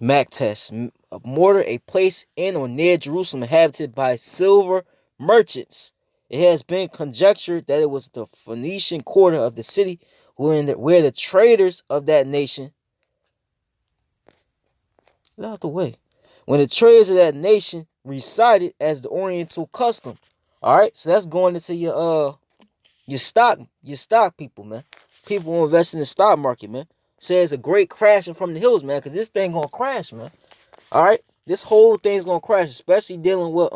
[SPEAKER 1] Maktesh, a mortar, a place in or near Jerusalem inhabited by silver merchants. It has been conjectured that it was the Phoenician quarter of the city where the traders of that nation, get out the way, when the traders of that nation resided as the Oriental custom. All right, so that's going into your stock people, man. People who invest in the stock market, man. Says a great crashing from the hills, man, because this thing gonna crash, man. All right, this whole thing's gonna crash, especially dealing with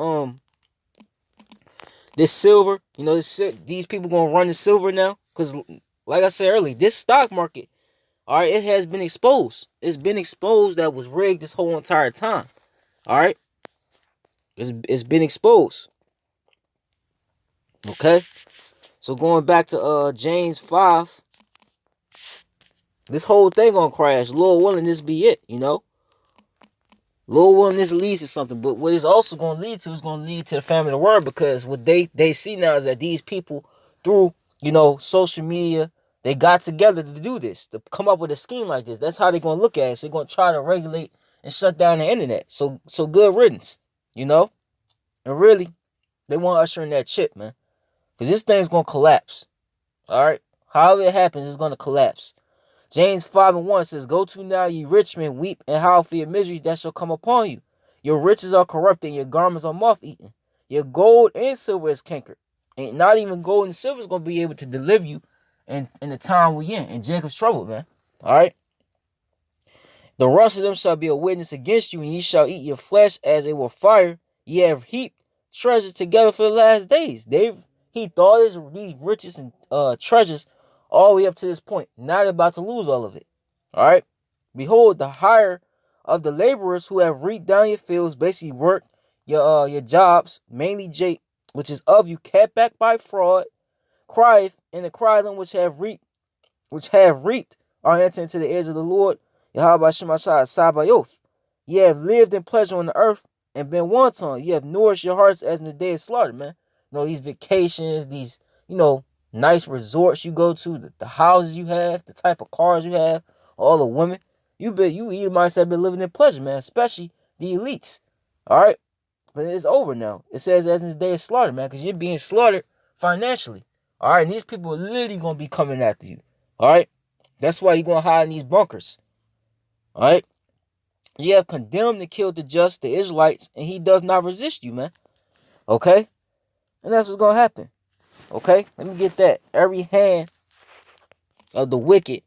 [SPEAKER 1] this silver. These people gonna run the silver now, because like I said earlier, this stock market, all right, it has been exposed. It's been exposed that was rigged this whole entire time. All right, it's been exposed. Okay, so going back to James 5, this whole thing gonna crash. Lord willing, this be it. Lord willing, this leads to something. But what it's also gonna lead to is gonna lead to the family of the word, because what they see now is that these people through social media, They got together to do this, to come up with a scheme like this. That's how they're going to look at it. So they're going to try to regulate and shut down the internet. So good riddance, you know? And really, they want to usher in that chip, man. Because this thing's going to collapse. All right? However it happens, it's going to collapse. James 5:1 says, Go to now, ye rich men, weep and howl for your miseries that shall come upon you. Your riches are corrupted, and your garments are moth-eaten. Your gold and silver is cankered. And not even gold and silver is going to be able to deliver you in the time we're in Jacob's trouble, man. All right? The rust of them shall be a witness against you, and ye shall eat your flesh as it were fire. Ye have heaped treasures together for the last days. They've heaped all these riches and treasures all the way up to this point. Now they're about to lose all of it. All right? Behold, the hire of the laborers who have reaped down your fields, basically worked your jobs, mainly Jake, which is of you, kept back by fraud, crieth, and the cry of them which have reaped are entered into the ears of the Lord, Yahweh Shemashah Sabaoth. Ye have lived in pleasure on the earth and been wanton. Ye have nourished your hearts as in the day of slaughter, man. You know, these vacations, these, nice resorts you go to, the houses you have, the type of cars you have, all the women. You Edomites have been living in pleasure, man, especially the elites. All right? But it's over now. It says as in the day of slaughter, man, because you're being slaughtered financially. All right? And these people are literally going to be coming after you. All right? That's why you're going to hide in these bunkers. All right? You have condemned and killed the just, the Israelites, and he does not resist you, man. Okay? And that's what's going to happen. Okay? Let me get that. Every hand of the wicked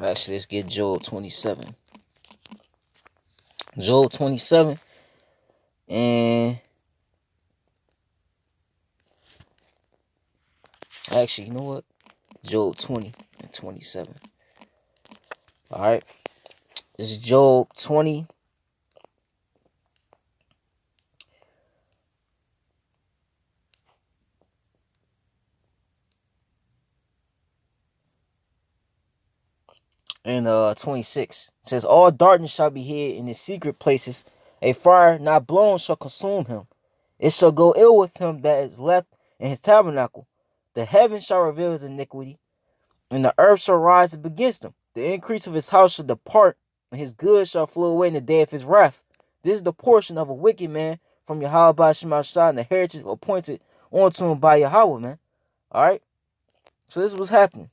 [SPEAKER 1] actually, let's get Joel 27. Joel 27. And actually, you know what? Joel 20 and 27. All right. This is Joel 20. And 26. It says, All darkness shall be hid in his secret places. A fire not blown shall consume him. It shall go ill with him that is left in his tabernacle. The heavens shall reveal his iniquity, and the earth shall rise up against him. The increase of his house shall depart, and his goods shall flow away in the day of his wrath. This is the portion of a wicked man from Yahweh Shemashah, and the heritage appointed unto him by Yahweh, man. All right? So this is what's happening.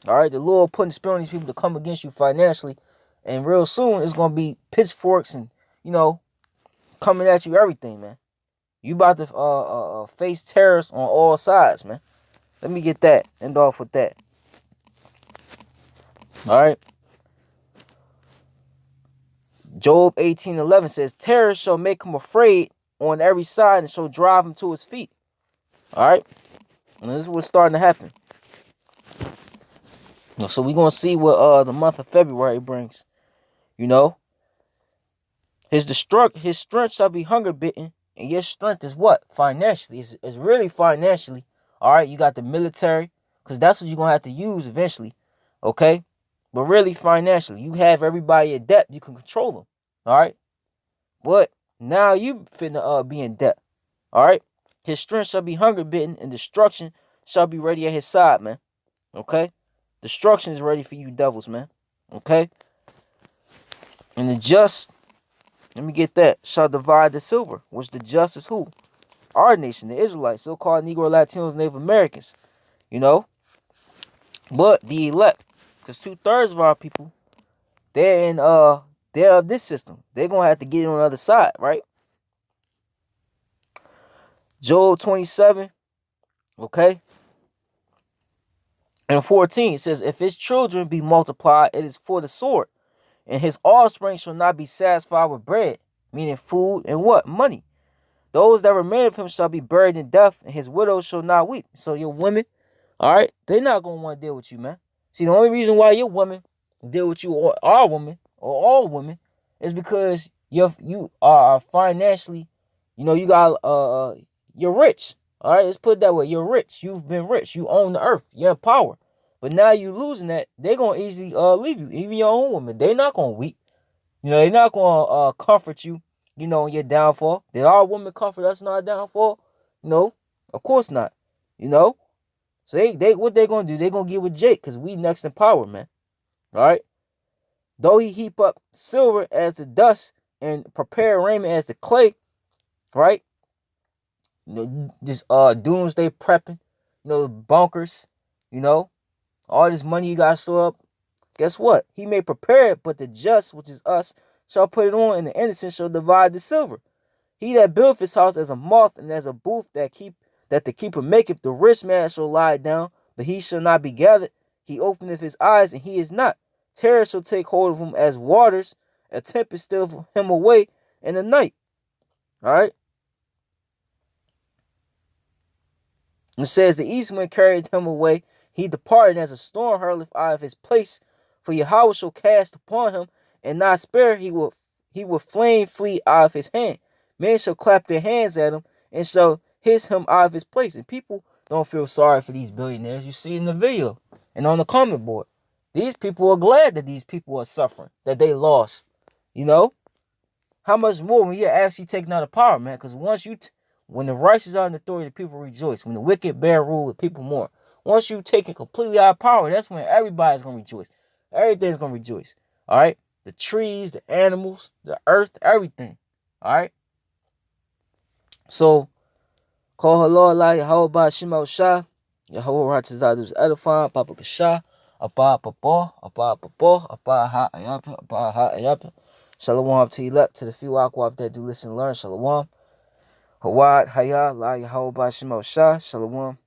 [SPEAKER 1] All right? The Lord putting the spirit on these people to come against you financially, and real soon it's going to be pitchforks and, coming at you everything, man. You about to face terrorists on all sides, man. Let me get that. End off with that. All right. Job 18:11 says, Terror shall make him afraid on every side and shall drive him to his feet. All right. And this is what's starting to happen. So we're going to see what the month of February brings. His strength shall be hunger bitten. And your strength is what? Financially. It's really financially. All right. You got the military, because that's what you're going to have to use eventually. Okay. But really financially. You have everybody in debt. You can control them. All right. But now you finna be in debt. All right. His strength shall be hunger bitten, and destruction shall be ready at his side, man. Okay. Destruction is ready for you devils, man. Okay. And the just, let me get that, shall divide the silver, which the just is who? Our nation, the Israelites, so-called Negro, Latinos, Native Americans. But the elect, because 2/3 of our people, they're of this system. They're gonna have to get it on the other side, right? Joel 27, okay? And 14, it says, if his children be multiplied, it is for the sword, and his offspring shall not be satisfied with bread, meaning food and what? Money. Those that remain of him shall be buried in death, and his widows shall not weep. So your women, all right, they're not going to want to deal with you, man. See, the only reason why your women deal with you, or our women, or all women, is because you are financially, you got, you're rich. All right, let's put it that way. You're rich. You've been rich. You own the earth. You have power. But now you losing that, they're going to easily leave you. Even your own woman, they're not going to weep. They're not going to comfort you, in your downfall. Did our woman comfort us in our downfall? No, of course not. So they what they going to do? They going to get with Jake because we next in power, man. All right? Though he heap up silver as the dust and prepare raiment as the clay, right? This doomsday prepping, bunkers, all this money you got stored up. Guess what? He may prepare it, but the just, which is us, shall put it on, and the innocent shall divide the silver. He that buildeth his house as a moth, and as a booth that the keeper maketh, the rich man shall lie down, but he shall not be gathered. He openeth his eyes, and he is not. Terror shall take hold of him as waters. A tempest stealeth him away in the night. All right. It says, the east wind carried him away. He departed as a storm hurleth out of his place. For Yahweh shall cast upon him, and not spare. He will flame flee out of his hand. Men shall clap their hands at him, and shall hiss him out of his place. And people don't feel sorry for these billionaires. You see in the video and on the comment board. These people are glad that these people are suffering, that they lost. How much more when you're actually taking out the power, man? Because when the righteous are in authority, the people rejoice. When the wicked bear rule, the people mourn. Once you take it completely out of power, that's when everybody's going to rejoice. Everything's going to rejoice. All right? The trees, the animals, the earth, everything. All right? So, call her Lord Allah, Yahweh Shema Shah, Yahweh Ratazadus Edifying, Papa Kasha, Abba Papa, Abba Papa, Abba Ha Ayapa, Abba Ha Ayapa. Shalom to elect, to the few Akwaf that do listen and learn. Shalom. Hawad, Hayah, La Yahweh Shema Shah, Shalom.